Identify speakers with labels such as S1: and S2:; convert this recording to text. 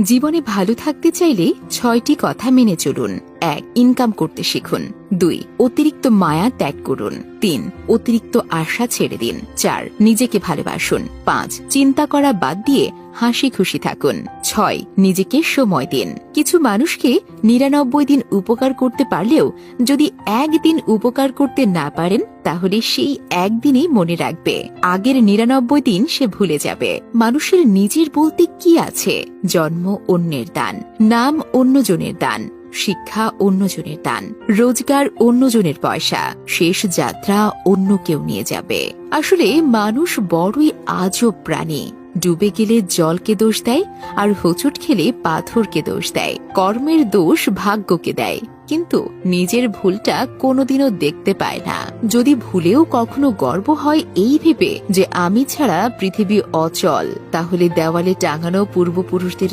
S1: জীবনে ভালো থাকতে চাইলে 6টি কথা মেনে চলুন। 1. ইনকাম করতে শিখুন। 2. অতিরিক্ত মায়া ত্যাগ করুন। 3. অতিরিক্ত আশা ছেড়ে দিন। 4. নিজেকে ভালোবাসুন। 5. চিন্তা করা বাদ দিয়ে হাসি খুশি থাকুন। 6. নিজেকে সময় দিন। কিছু মানুষকে 99 দিন উপকার করতে পারলেও যদি একদিন উপকার করতে না পারেন তাহলে সেই একদিনই মনে রাখবে, আগের 99 দিন সে ভুলে যাবে। মানুষের নিজের বলতে কি আছে? জন্ম অন্যের দান, নাম অন্যজনের দান, শিক্ষা অন্যজনের দান, রোজগার অন্যজনের পয়সা, শেষ যাত্রা অন্য কেউ নিয়ে যাবে। আসলে মানুষ বড়ই আজব প্রাণী। ডুবে গেলে জলকে দোষ দেয়, আর হোঁচট খেলে পাথরকে দোষ দেয়। কর্মের দোষ ভাগ্যকে দেয়, কিন্তু নিজের ভুলটা কোনোদিনও দেখতে পায় না। যদি ভুলেও কখনো গর্ব হয় এই ভেবে যে আমি ছাড়া পৃথিবী অচল, তাহলে দেওয়ালে টাঙানো পূর্বপুরুষদের